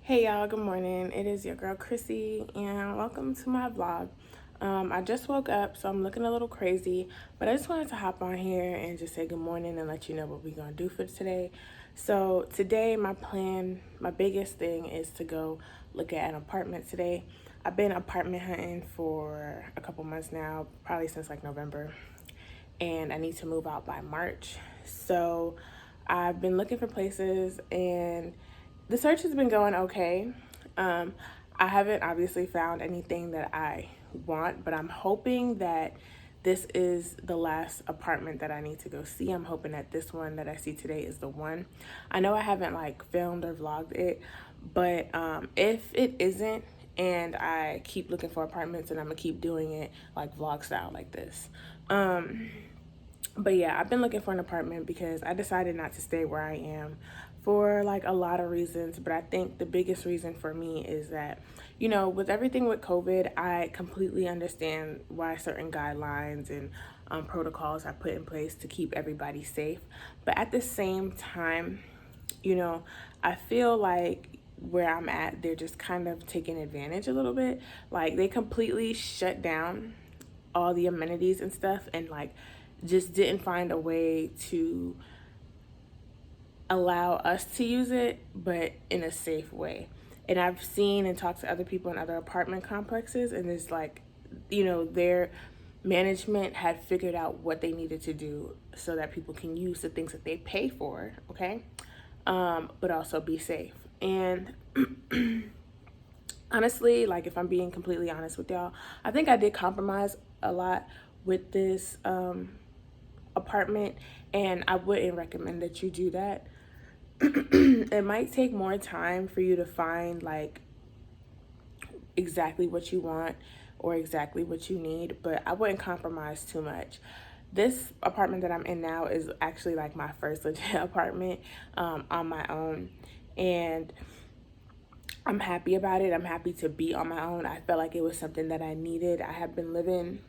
Hey y'all, good morning. It is your girl Chrissy, and welcome to my vlog. I just woke up, so I'm looking a little crazy, but I just wanted to hop on here and just say good morning and let you know what we're gonna do for today. So today, my plan, my biggest thing is to go look at an apartment today. I've been apartment hunting for a couple months now, probably since like November, and I need to move out by March. So I've been looking for places and the search has been going okay. Um, I haven't obviously found anything that I want, but I'm hoping that this is the last apartment that I need to go see. I'm hoping that this one that I see today is the one. I know I haven't like filmed or vlogged it, but if it isn't, and I keep looking for apartments and I'm gonna keep doing it like vlog style like this. But yeah, I've been looking for an apartment because I decided not to stay where I am for like a lot of reasons. But I think the biggest reason for me is that, with everything with COVID, I completely understand why certain guidelines and protocols are put in place to keep everybody safe. But at the same time, I feel like where I'm at, they're just kind of taking advantage a little bit. Like they completely shut down all the amenities and stuff and like just didn't find a way to allow us to use it, but in a safe way. And I've seen and talked to other people in other apartment complexes, and it's like, their management had figured out what they needed to do so that people can use the things that they pay for, okay? But also be safe. And honestly, like if I'm being completely honest with y'all, I think I did compromise a lot with this apartment, and I wouldn't recommend that you do that. It might take more time for you to find like exactly what you want or exactly what you need, but I wouldn't compromise too much. This apartment that I'm in now is actually like my first legit apartment on my own, and I'm happy about it. I'm happy to be on my own. I felt like it was something that I needed. I have been living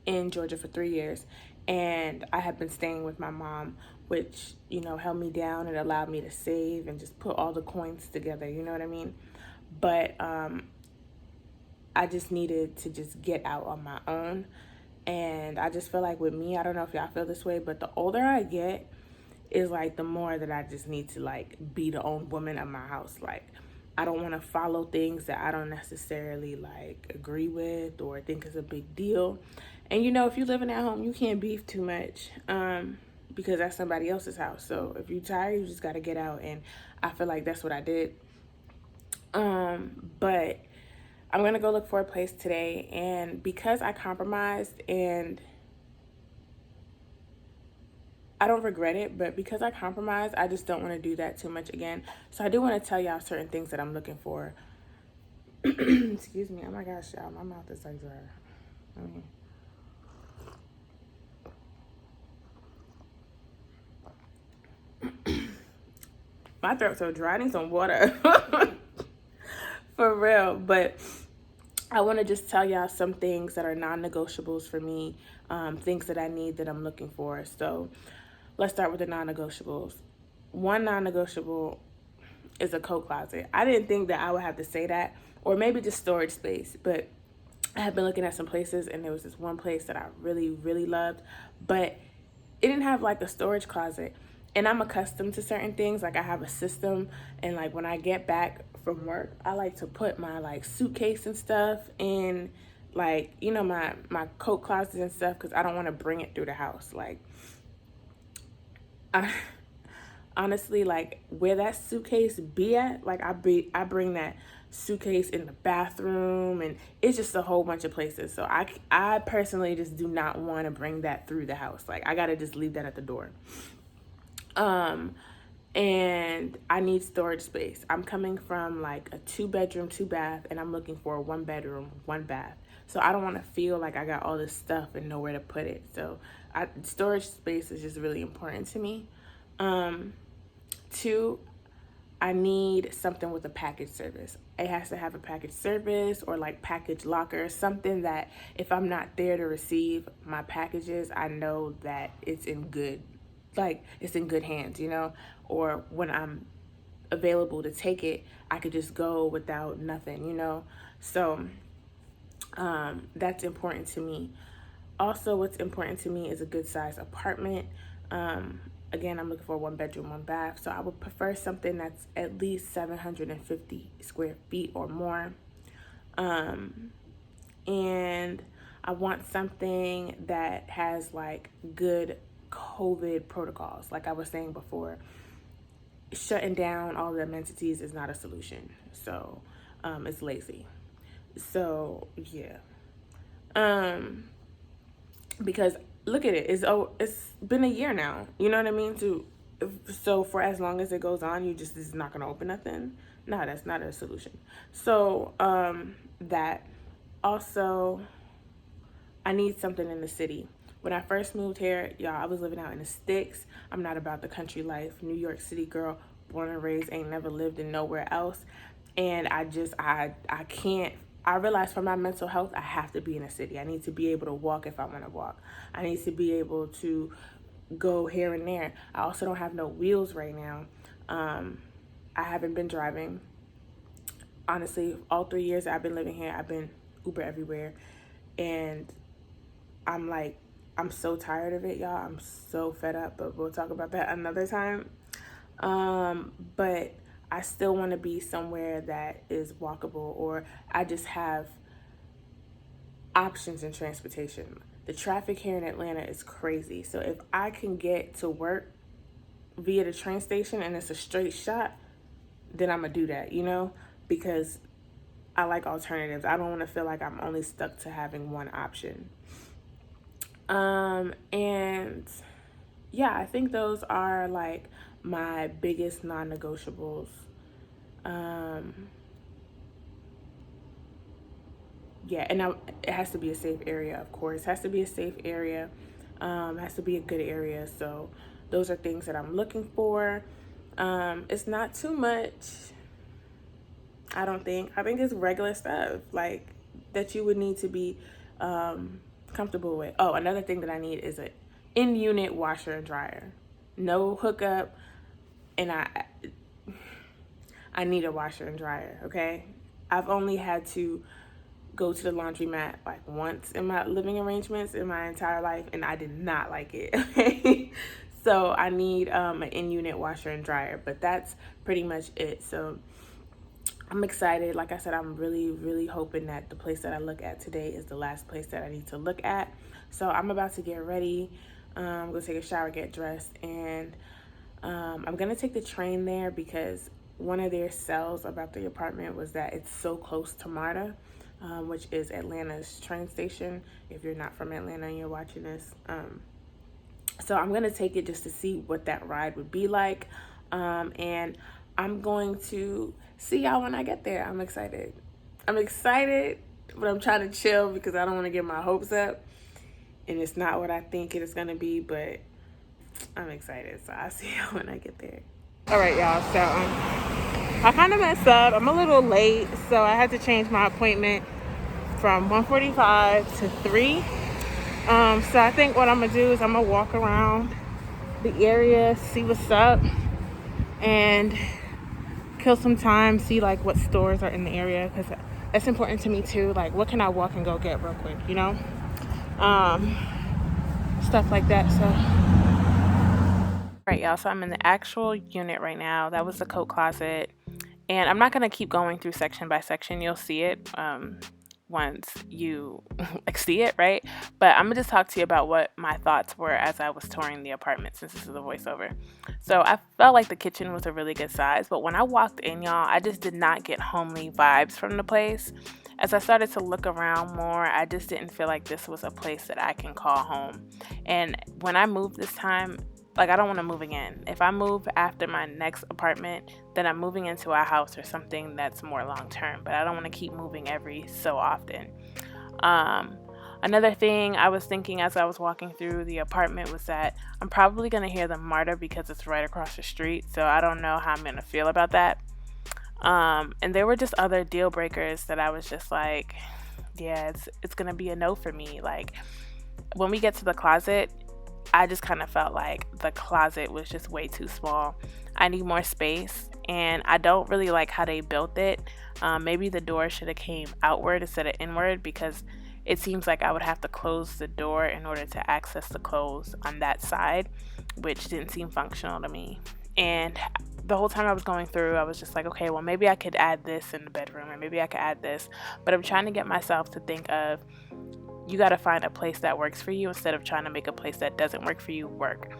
in Georgia for 3 years, and I have been staying with my mom, which, held me down and allowed me to save and just put all the coins together, you know what I mean? But I just needed to just get out on my own. And I just feel like with me, I don't know if y'all feel this way, but the older I get, is like the more that I just need to like be the own woman of my house. Like I don't want to follow things that I don't necessarily like agree with or think is a big deal. And if you're living at home, you can't beef too much because that's somebody else's house. So if you're tired, you just got to get out. And I feel like that's what I did. But I'm gonna go look for a place today, and because I compromised, and I don't regret it, but because I compromised, I just don't want to do that too much again. So I do want to tell y'all certain things that I'm looking for. Excuse me. Oh my gosh, y'all, my mouth is like dry. My throat's so dry. I need some water. For real. But I want to just tell y'all some things that are non-negotiables for me, things that I need that I'm looking for. So let's start with the non-negotiables. One non-negotiable is a coat closet. I didn't think that I would have to say that, or maybe just storage space, but I have been looking at some places, and there was this one place that I really, really loved, but it didn't have like a storage closet. And I'm accustomed to certain things. Like I have a system, and like when I get back from work, I like to put my like suitcase and stuff in like, my coat closet and stuff, because I don't want to bring it through the house. Like I honestly, like where that suitcase be at, like I bring that suitcase in the bathroom, and it's just a whole bunch of places. So I personally just do not want to bring that through the house. Like I gotta just leave that at the door. And I need storage space. I'm coming from like a 2-bedroom, 2-bath, and I'm looking for a 1-bedroom, 1-bath. So I don't want to feel like I got all this stuff and nowhere to put it. So storage space is just really important to me. Two, I need something with a package service. It has to have a package service or like package locker, something that if I'm not there to receive my packages, I know that it's in good, like it's in good hands, or when I'm available to take it, I could just go without nothing, So that's important to me. Also, what's important to me is a good size apartment. Again, I'm looking for a 1 bedroom, 1 bath. So I would prefer something that's at least 750 square feet or more. And I want something that has like good COVID protocols. Like I was saying before, shutting down all the amenities is not a solution. So it's lazy. So yeah. Because look at it, it's been a year now. You know what I mean? So for as long as it goes on, you just is not gonna open nothing. No, that's not a solution. So that also, I need something in the city. When I first moved here, y'all, I was living out in the sticks. I'm not about the country life. New York City girl, born and raised, ain't never lived in nowhere else. And I can't. I realized for my mental health, I have to be in a city. I need to be able to walk if I want to walk. I need to be able to go here and there. I also don't have no wheels right now. I haven't been driving. Honestly, all 3 years I've been living here, I've been Uber everywhere. And I'm so tired of it, y'all. I'm so fed up, but we'll talk about that another time. But I still want to be somewhere that is walkable, or I just have options in transportation. The traffic here in Atlanta is crazy. So if I can get to work via the train station and it's a straight shot, then I'm going to do that, because I like alternatives. I don't want to feel like I'm only stuck to having one option. And yeah, I think those are like my biggest non-negotiables. Yeah, and it has to be a safe area, of course. It has to be a safe area. It has to be a good area. So those are things that I'm looking for. It's not too much, I don't think. I think it's regular stuff, like, that you would need to be comfortable with. Oh, another thing that I need is an in-unit washer and dryer. No hookup, and I need a washer and dryer, okay? I've only had to go to the laundromat like once in my living arrangements in my entire life, and I did not like it, okay? So I need an in-unit washer and dryer, but that's pretty much it. So I'm excited. Like I said, I'm really, really hoping that the place that I look at today is the last place that I need to look at. So I'm about to get ready. I'm going to take a shower, get dressed, and I'm going to take the train there because one of their sells about the apartment was that it's so close to MARTA, which is Atlanta's train station, if you're not from Atlanta and you're watching this. So I'm going to take it just to see what that ride would be like. And I'm going to see y'all when I get there. I'm excited, but I'm trying to chill because I don't want to get my hopes up. And it's not what I think it is going to be, but I'm excited. So I'll see y'all when I get there. All right, y'all. So I kind of messed up. I'm a little late, so I had to change my appointment from 1:45 to 3. So I think what I'm going to do is I'm going to walk around the area, see what's up, and kill some time, see like what stores are in the area, because that's important to me too. Like, what can I walk and go get real quick, stuff like that. So right, y'all, so I'm in the actual unit right now. That was the coat closet, and I'm not going to keep going through section by section. You'll see it once you like see it, right? But I'm gonna just talk to you about what my thoughts were as I was touring the apartment, since this is a voiceover. So I felt like the kitchen was a really good size, but when I walked in, y'all, I just did not get homely vibes from the place. As I started to look around more, I just didn't feel like this was a place that I can call home. And when I moved this time, like, I don't want to move again. If I move after my next apartment, then I'm moving into a house or something that's more long term, but I don't want to keep moving every so often. Another thing I was thinking as I was walking through the apartment was that I'm probably going to hear the MARTA because it's right across the street, so I don't know how I'm going to feel about that. And there were just other deal breakers that I was just like, yeah, it's going to be a no for me. Like, when we get to the closet, I just kind of felt like the closet was just way too small. I need more space, and I don't really like how they built it. Maybe the door should have came outward instead of inward, because it seems like I would have to close the door in order to access the clothes on that side, which didn't seem functional to me. And the whole time I was going through, I was just like, okay, well, maybe I could add this in the bedroom, or maybe I could add this. But I'm trying to get myself to think of, you got to find a place that works for you instead of trying to make a place that doesn't work for you work.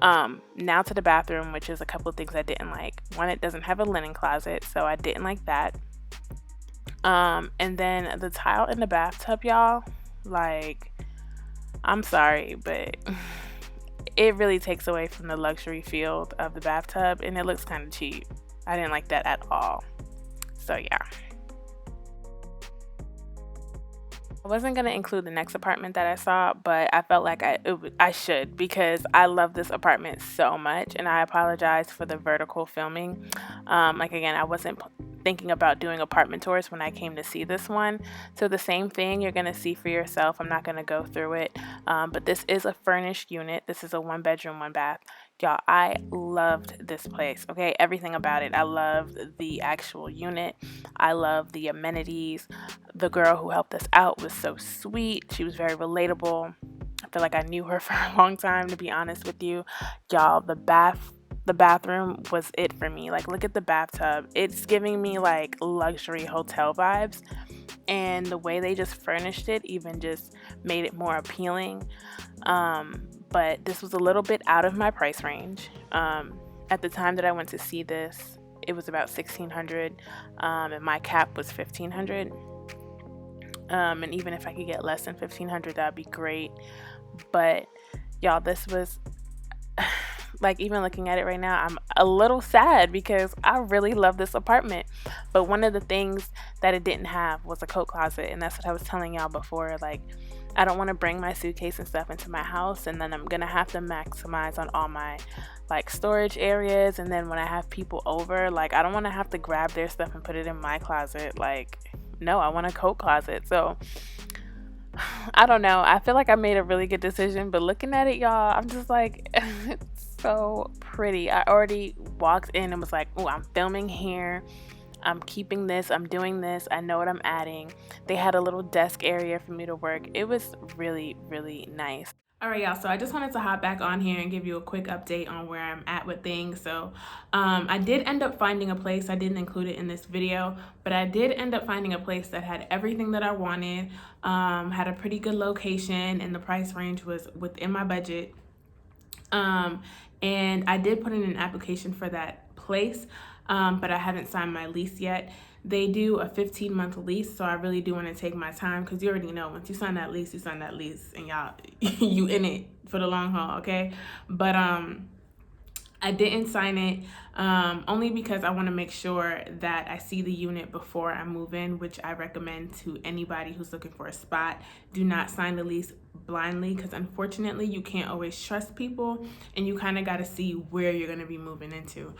Now to the bathroom, which is a couple of things I didn't like. One, it doesn't have a linen closet, so I didn't like that. And then the tile in the bathtub, y'all, like, I'm sorry, but it really takes away from the luxury feel of the bathtub, and it looks kind of cheap. I didn't like that at all. So yeah. I wasn't going to include the next apartment that I saw, but I felt like I should, because I love this apartment so much, and I apologize for the vertical filming. Like, again, I wasn't thinking about doing apartment tours when I came to see this one. So the same thing you're going to see for yourself. I'm not going to go through it, but this is a furnished unit. This is a 1-bedroom, 1-bath. Y'all, I loved this place, okay? Everything about it. I loved the actual unit. I loved the amenities. The girl who helped us out was so sweet. She was very relatable. I feel like I knew her for a long time, to be honest with you. Y'all, the bathroom was it for me. Like, look at the bathtub. It's giving me like luxury hotel vibes. And the way they just furnished it even just made it more appealing. But this was a little bit out of my price range. At the time that I went to see this, it was about $1,600, and my cap was $1,500. And even if I could get less than $1,500, that'd be great. But y'all, this was like, even looking at it right now, I'm a little sad because I really love this apartment. But one of the things that it didn't have was a coat closet, and that's what I was telling y'all before. Like, I don't want to bring my suitcase and stuff into my house, and then I'm gonna have to maximize on all my like storage areas, and then when I have people over, like, I don't want to have to grab their stuff and put it in my closet. Like, no, I want a coat closet. So I don't know, I feel like I made a really good decision, but looking at it, y'all, I'm just like it's so pretty. I already walked in and was like, oh, I'm filming here, I'm keeping this, I'm doing this, I know what I'm adding. They had a little desk area for me to work. It was really, really nice. All right, y'all, so I just wanted to hop back on here and give you a quick update on where I'm at with things. So I did end up finding a place. I didn't include it in this video, but I did end up finding a place that had everything that I wanted, had a pretty good location, and the price range was within my budget. And I did put in an application for that place, but I haven't signed my lease yet. They do a 15-month lease, so I really do want to take my time, because you already know, once you sign that lease, and y'all, you in it for the long haul, okay? But I didn't sign it only because I want to make sure that I see the unit before I move in, which I recommend to anybody who's looking for a spot. Do not sign the lease blindly, because unfortunately you can't always trust people, and you kind of got to see where you're going to be moving into.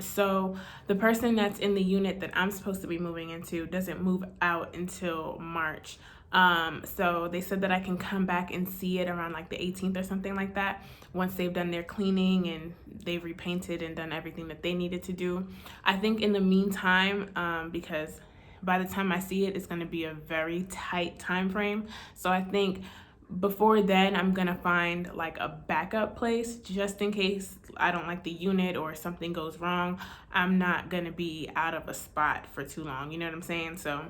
So the person that's in the unit that I'm supposed to be moving into doesn't move out until March. So they said that I can come back and see it around like the 18th or something like that, once they've done their cleaning and they've repainted and done everything that they needed to do. I think in the meantime, because by the time I see it, it's going to be a very tight time frame. So I think before then, I'm going to find like a backup place, just in case I don't like the unit or something goes wrong. I'm not going to be out of a spot for too long. You know what I'm saying? So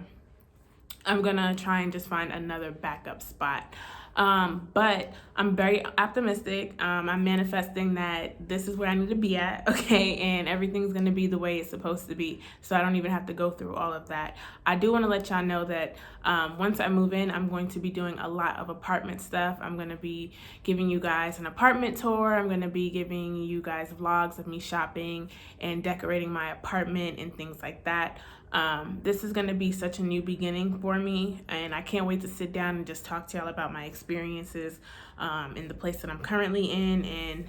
I'm gonna try and just find another backup spot. But I'm very optimistic. I'm manifesting that this is where I need to be at, okay? And everything's gonna be the way it's supposed to be, so I don't even have to go through all of that. I do wanna let y'all know that once I move in, I'm going to be doing a lot of apartment stuff. I'm gonna be giving you guys an apartment tour. I'm gonna be giving you guys vlogs of me shopping and decorating my apartment and things like that. This is going to be such a new beginning for me, and I can't wait to sit down and just talk to y'all about my experiences in the place that I'm currently in and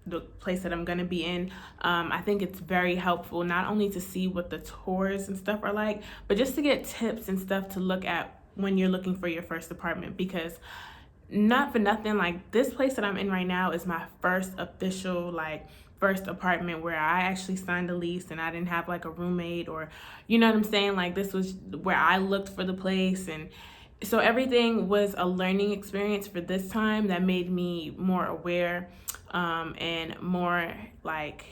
the place that I'm going to be in. I think it's very helpful not only to see what the tours and stuff are like, but just to get tips and stuff to look at when you're looking for your first apartment, because not for nothing, like, this place that I'm in right now is my first official like first apartment where I actually signed a lease and I didn't have like a roommate, or you know what I'm saying? Like this was where I looked for the place, and so everything was a learning experience for this time that made me more aware, and more like,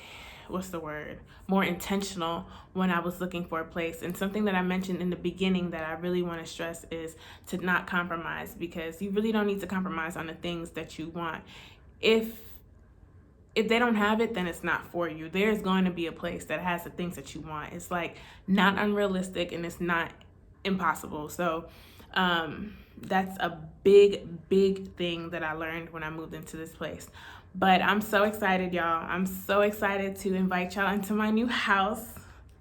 what's the word? More intentional when I was looking for a place. And something that I mentioned in the beginning that I really want to stress is to not compromise, because you really don't need to compromise on the things that you want. If they don't have it, then it's not for you. There's going to be a place that has the things that you want. It's like not unrealistic and it's not impossible. So that's a big thing that I learned when I moved into this place. But I'm so excited, y'all. I'm so excited to invite y'all into my new house.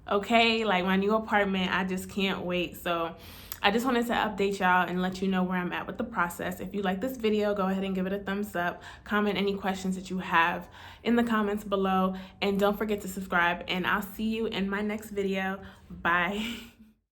Okay, like my new apartment. I just can't wait. So I just wanted to update y'all and let you know where I'm at with the process. If you like this video, go ahead and give it a thumbs up. Comment any questions that you have in the comments below. And don't forget to subscribe. And I'll see you in my next video. Bye.